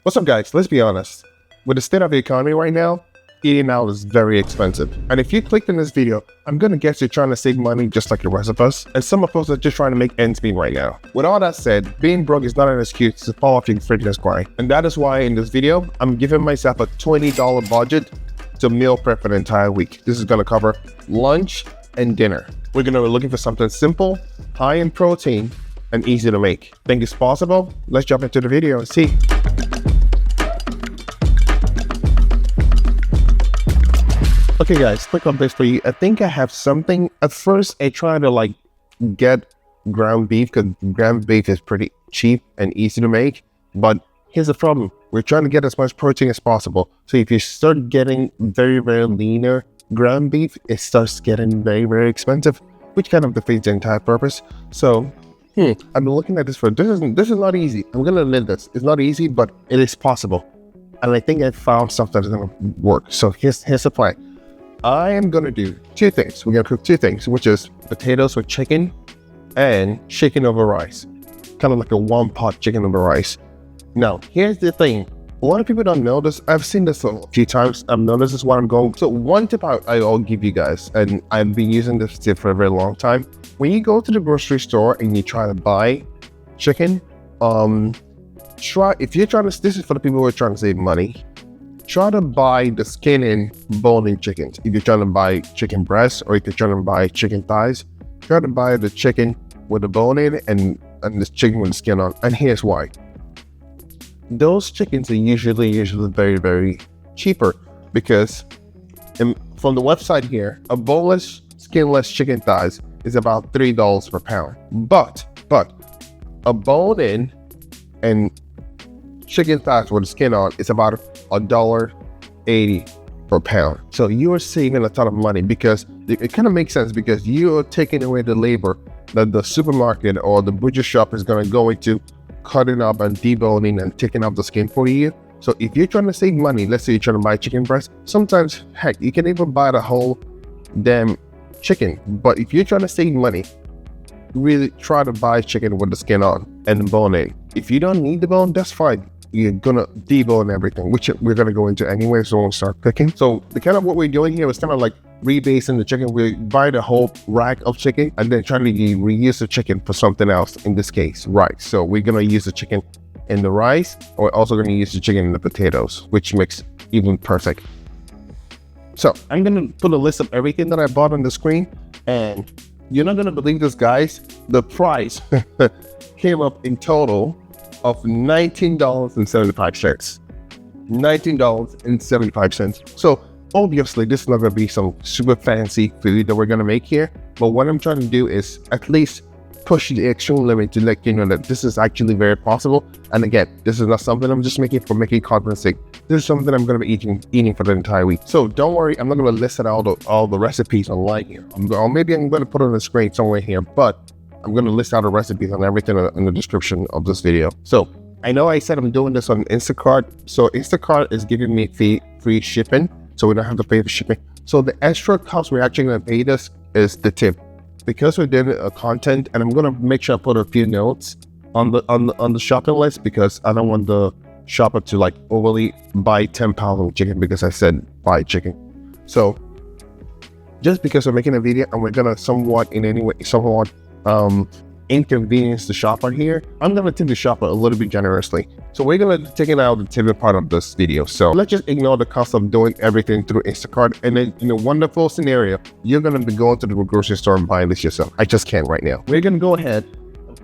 What's up, guys? Let's be honest. With the state of the economy right now, eating out is very expensive. And if you clicked in this video, I'm gonna guess you're trying to save money just like the rest of us. And some of us are just trying to make ends meet right now. With all that said, being broke is not an excuse to fall off your fitness grind. And that is why in this video, I'm giving myself a $20 budget to meal prep for the entire week. This is gonna cover lunch and dinner. We're gonna be looking for something simple, high in protein, and easy to make. Think it's possible? Let's jump into the video and see. Okay guys, quick updates for you. I think I have something. At first, I tried to get ground beef because ground beef is pretty cheap and easy to make. But here's the problem. We're trying to get as much protein as possible. So if you start getting very, very leaner ground beef, it starts getting very, very expensive, which kind of defeats the entire purpose. So, I've been looking at this for, this is not easy. I'm gonna admit this. It's not easy, but it is possible. And I think I found stuff that is gonna work. So here's the plan. I am gonna do two things. We're gonna cook two things, which is potatoes with chicken and chicken over rice. Kind of like a one-pot chicken over rice. Now, here's the thing. A lot of people don't know this. I've seen this a few times. I've noticed this is what I'm going. So one tip I'll give you guys, and I've been using this tip for a very long time. When you go to the grocery store and you try to buy chicken, if you're trying to, this is for the people who are trying to save money. Try to buy the skin and bone-in chickens. If you're trying to buy chicken breasts or if you're trying to buy chicken thighs, try to buy the chicken with the bone in and the chicken with the skin on. And here's why. Those chickens are usually very, very cheaper because from the website here, a boneless, skinless chicken thighs is about $3 per pound. But a bone-in and chicken thighs with the skin on is about $1.80 per pound. So you are saving a ton of money because it kind of makes sense because you are taking away the labor that the supermarket or the butcher shop is going to go into cutting up and deboning and taking up the skin for you. So if you're trying to save money, let's say you're trying to buy chicken breast, sometimes, heck, you can even buy the whole damn chicken. But if you're trying to save money, really try to buy chicken with the skin on and bone in. If you don't need the bone, that's fine. You're gonna debone everything, which we're gonna go into anyway, so we'll start cooking. So the kind of what we're doing here is kind of like rebasing the chicken. We buy the whole rack of chicken and then trying to reuse the chicken for something else, in this case, rice. So we're gonna use the chicken in the rice, or we're also gonna use the chicken in the potatoes, which makes even perfect. So I'm gonna put a list of everything that I bought on the screen, and you're not gonna believe this, guys. The price came up in total of $19.75. $19.75. So obviously this is not going to be some super fancy food that we're going to make here, but what I'm trying to do is at least push the extreme limit to let you know that this is actually very possible. And again, this is not something I'm just making for making content sake. This is something I'm going to be eating for the entire week. So don't worry, I'm not going to list out all the recipes online here. Or maybe I'm going to put it on the screen somewhere here, but I'm going to list out the recipes and everything in the description of this video. So I know I said I'm doing this on Instacart. So Instacart is giving me free shipping, so we don't have to pay for shipping. So the extra cost we're actually going to pay this is the tip. Because we're doing content, and I'm going to make sure I put a few notes on the shopping list because I don't want the shopper to overly buy 10 pounds of chicken because I said buy chicken. So just because we're making a video and we're going to somewhat inconvenience the shopper here, I'm going to tip the shopper a little bit generously. So we're going to take it out of the tipping part of this video. So let's just ignore the cost of doing everything through Instacart. And then in a wonderful scenario, you're going to be going to the grocery store and buying this yourself. I just can't right now. We're going to go ahead,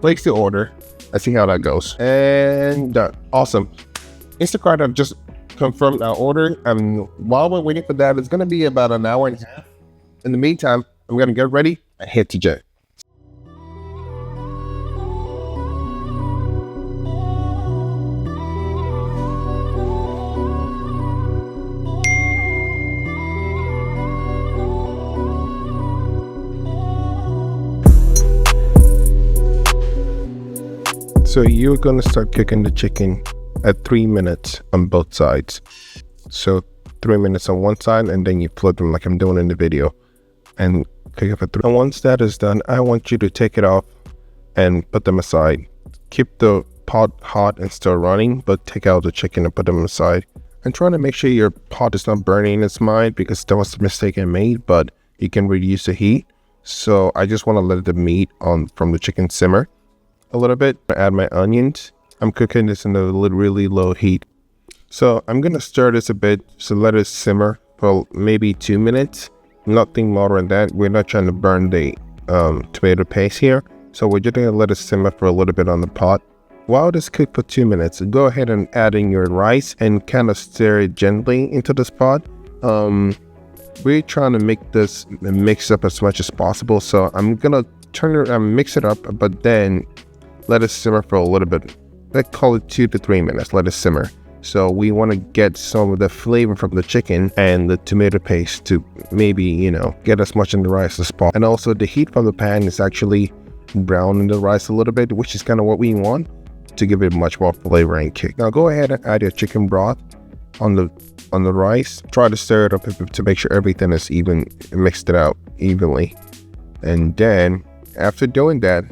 place the order, and see how that goes. And done. Awesome. Instacart have just confirmed our order. And while we're waiting for that, it's going to be about an hour and a half. In the meantime, I'm going to get ready and head to Jay. So you're going to start cooking the chicken at 3 minutes on both sides. So 3 minutes on one side, and then you flip them like I'm doing in the video and cook it for 3. And once that is done, I want you to take it off and put them aside. Keep the pot hot and still running, but take out the chicken and put them aside. And try to make sure your pot is not burning its mind, because that was the mistake I made, but you can reduce the heat. So I just want to let the meat from the chicken simmer a little bit. Add my onions. I'm cooking this in a really low heat. So I'm going to stir this a bit, so let it simmer for maybe 2 minutes. Nothing more than that. We're not trying to burn the tomato paste here. So we're just going to let it simmer for a little bit on the pot. While this cooks for 2 minutes, go ahead and add in your rice and kind of stir it gently into this pot. We're trying to make this mix up as much as possible. So I'm going to turn it and mix it up, but then let it simmer for a little bit. Let's call it 2 to 3 minutes. Let it simmer. So we want to get some of the flavor from the chicken and the tomato paste to maybe, get as much in the rice as possible. And also the heat from the pan is actually browning the rice a little bit, which is kind of what we want to give it much more flavor and kick. Now go ahead and add your chicken broth on the rice. Try to stir it up to make sure everything is mixed it out evenly. And then after doing that,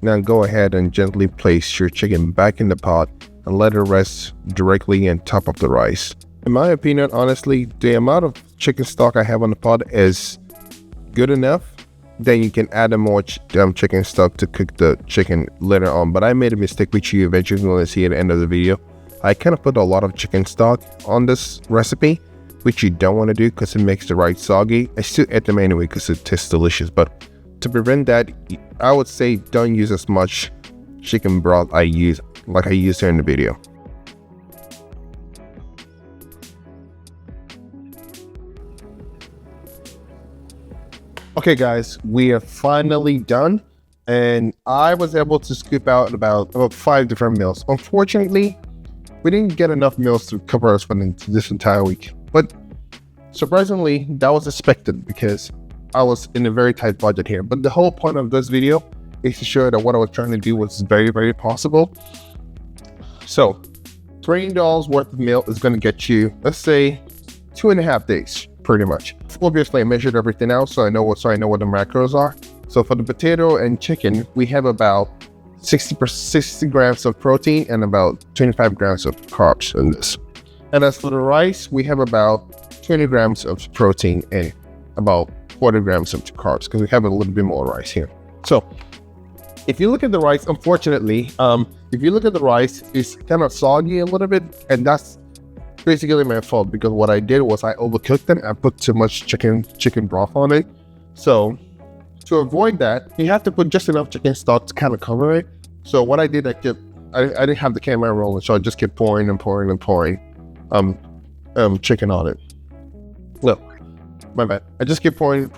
now go ahead and gently place your chicken back in the pot and let it rest directly on top of the rice. In my opinion, honestly, the amount of chicken stock I have on the pot is good enough. Then you can add more chicken stock to cook the chicken later on. But I made a mistake, which you eventually going to see at the end of the video. I kind of put a lot of chicken stock on this recipe, which you don't want to do because it makes the rice soggy. I still add them anyway because it tastes delicious. But to prevent that, I would say don't use as much chicken broth like I used here in the video. Okay guys, we are finally done, and I was able to scoop out about 5 different meals. Unfortunately, we didn't get enough meals to cover us for this entire week, but surprisingly that was expected because I was in a very tight budget here. But the whole point of this video is to show that what I was trying to do was very possible. So $20 worth of meal is going to get you, let's say, 2.5 days pretty much. Obviously I measured everything out, so I know what the macros are. So for the potato and chicken, we have about 60 grams of protein and about 25 grams of carbs in this. And as for the rice, we have about 20 grams of protein and about 40 grams of carbs, because we have a little bit more rice here. So if you look at the rice, unfortunately, if you look at the rice, it's kind of soggy a little bit, and that's basically my fault, because what I did was I overcooked it. I put too much chicken broth on it. So to avoid that, you have to put just enough chicken stock to kind of cover it. So what I did, I didn't have the camera rolling, so I just kept pouring chicken on it. Look, my bad. I just kept pouring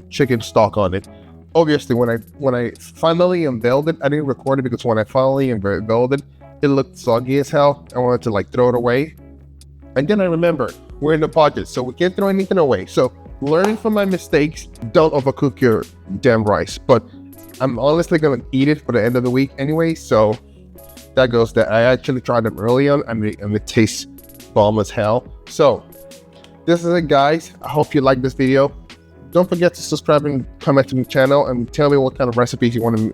chicken stock on it. Obviously, when I finally unveiled it, I didn't record it because when I finally unveiled it, it looked soggy as hell. I wanted to throw it away. And then I remembered, we're in the budget, so we can't throw anything away. So learning from my mistakes, don't overcook your damn rice. But I'm honestly gonna eat it for the end of the week anyway, so that goes there. I actually tried them early on, and it tastes bomb as hell. So this is it, guys. I hope you like this video. Don't forget to subscribe and comment to the channel and tell me what kind of recipes you want to